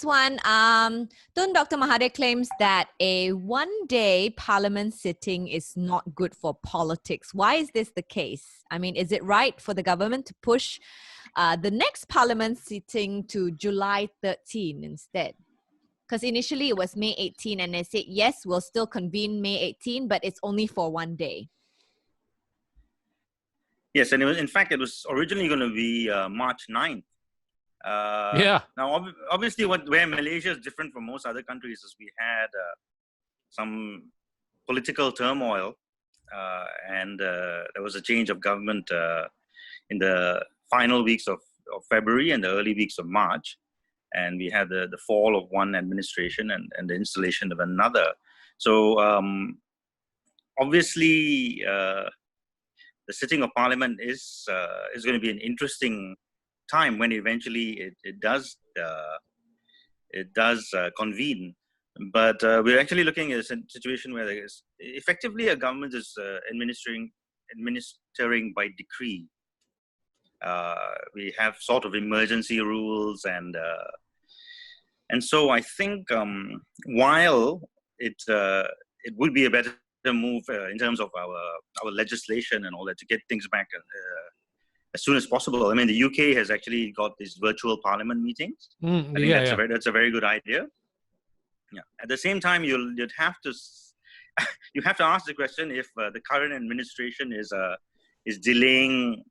one, Tun Dr. Mahathir claims that a one-day parliament sitting is not good for politics. Why is this the case? I mean, is it right for the government to push the next parliament sitting to July 13 instead? Because initially it was May 18 and they said, yes, we'll still convene May 18, but it's only for one day. Yes, and in fact, it was originally going to be March 9th. Now, obviously, where Malaysia is different from most other countries is we had some political turmoil and there was a change of government in the final weeks of February and the early weeks of March. And we had the fall of one administration and the installation of another. So obviously, the sitting of Parliament is going to be an interesting time when eventually it does convene. But we're actually looking at a situation where there is effectively a government is administering by decree. We have sort of emergency rules and so I think while it would be a better move in terms of our legislation and all that to get things back as soon as possible. I mean, the UK has actually got these virtual parliament meetings. I think that's a very good idea. Yeah. At the same time, you'd have to you have to ask the question if the current administration is delaying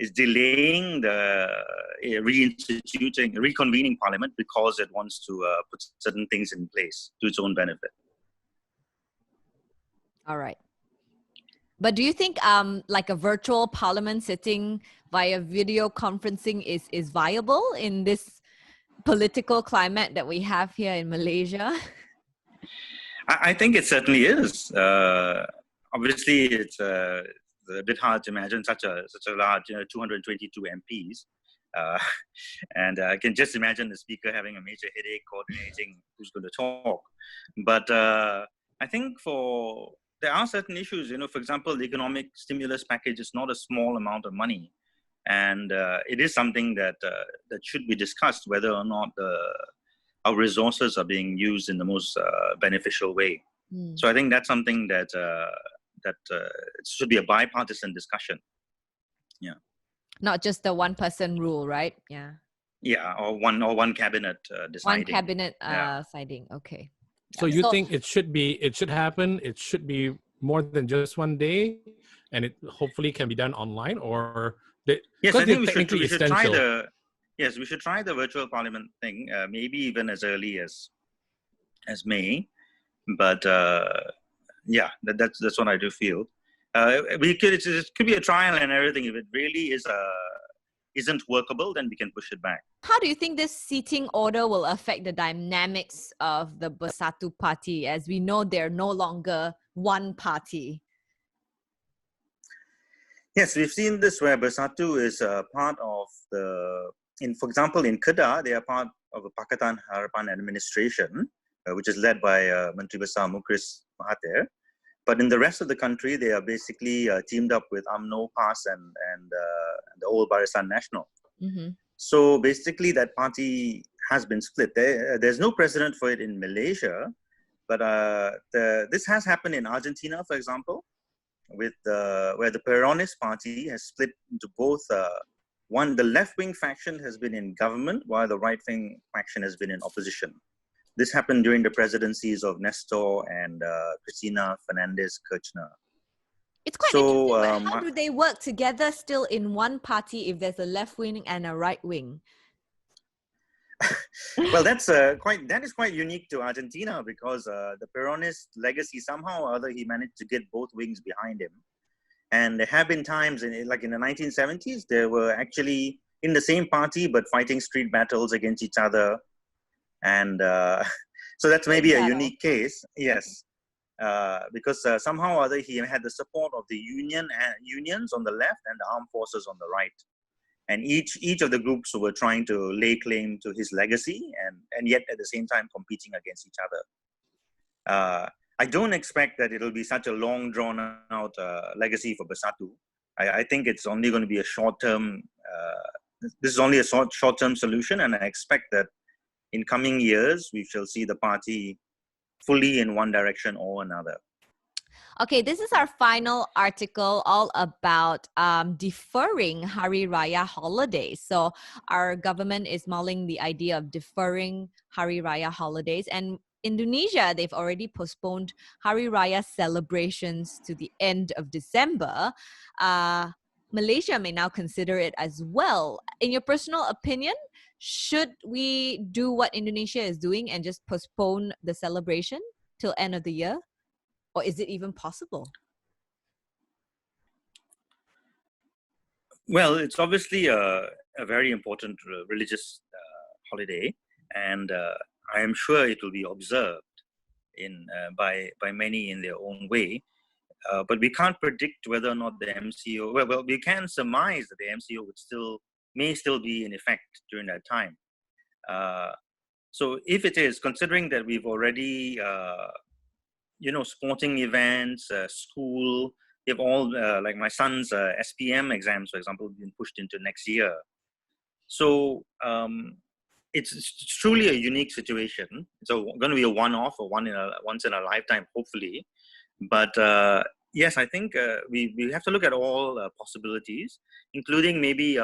the reconvening Parliament because it wants to put certain things in place to its own benefit. All right. But do you think like a virtual parliament sitting via video conferencing is viable in this political climate that we have here in Malaysia? I think it certainly is. Obviously, it's a bit hard to imagine such a large 222 MPs. And I can just imagine the speaker having a major headache coordinating who's going to talk. But I think there are certain issues, for example, the economic stimulus package is not a small amount of money. And it is something that should be discussed, whether or not our resources are being used in the most beneficial way. So I think that's something that it should be a bipartisan discussion. Yeah. Not just the one-person rule, right? Yeah. Yeah, or one cabinet deciding. One cabinet deciding. Okay. So you think it should happen? It should be more than just one day, and it hopefully can be done online, or yes, I think we should try we should try the virtual parliament thing, maybe even as early as May. But that's what I do feel. It could be a trial and everything. If it really isn't workable, then we can push it back. How do you think this seating order will affect the dynamics of the Bersatu Party? As we know, they're no longer one party. Yes, we've seen this where Bersatu is part of for example, in Kedah, they are part of a Pakatan Harapan administration, which is led by Menteri Besar Mukhris Mahathir. But in the rest of the country, they are basically teamed up with UMNO, PAS, and the old Barisan Nasional. Mm-hmm. So basically, that party has been split. There's no precedent for it in Malaysia, but this has happened in Argentina, for example, where the Peronist party has split into both. The left-wing faction has been in government, while the right-wing faction has been in opposition. This happened during the presidencies of Nestor and Cristina Fernandez Kirchner. It's quite interesting, but how do they work together still in one party if there's a left wing and a right wing? Well, that is quite unique to Argentina because the Peronist legacy, somehow or other, he managed to get both wings behind him. And there have been times, like in the 1970s, they were actually in the same party but fighting street battles against each other. And so that's maybe a unique case, yes, because somehow or other he had the support of the unions on the left and the armed forces on the right. And each of the groups were trying to lay claim to his legacy and yet at the same time competing against each other. I don't expect that it'll be such a long drawn out legacy for Bersatu. I think it's only going to be a short-term, this is only a short-term solution, and I expect that in coming years, we shall see the party fully in one direction or another. Okay, this is our final article all about deferring Hari Raya holidays. So our government is mulling the idea of deferring Hari Raya holidays, and Indonesia, they've already postponed Hari Raya celebrations to the end of December. Malaysia may now consider it as well. In your personal opinion, should we do what Indonesia is doing and just postpone the celebration till end of the year? Or is it even possible? Well, it's obviously a very important religious holiday, and I am sure it will be observed by many in their own way. But we can't predict whether or not the MCO. Well, we can surmise that the MCO may still be in effect during that time. So if it is, considering that we've already sporting events, school, they've all, like my son's SPM exams, for example, been pushed into next year. So it's truly a unique situation. It's going to be a one-off or once in a lifetime, hopefully. But yes, I think we have to look at all possibilities, including maybe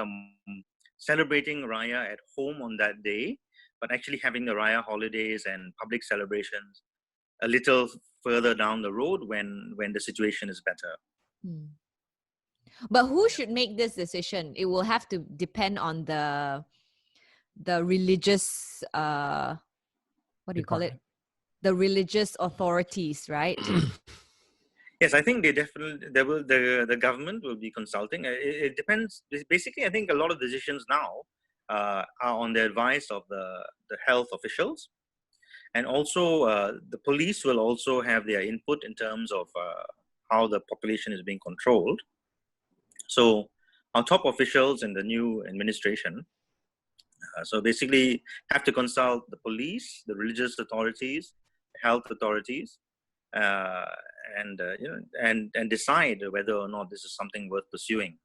celebrating Raya at home on that day, but actually having the Raya holidays and public celebrations a little further down the road when the situation is better. But who should make this decision? It will have to depend on the religious what do you call it? The religious authorities, right? Yes, I think the government will be consulting. It depends. Basically, I think a lot of decisions now are on the advice of the health officials. And also, the police will also have their input in terms of how the population is being controlled. So, our top officials in the new administration, so basically, have to consult the police, the religious authorities, health authorities, and decide whether or not this is something worth pursuing.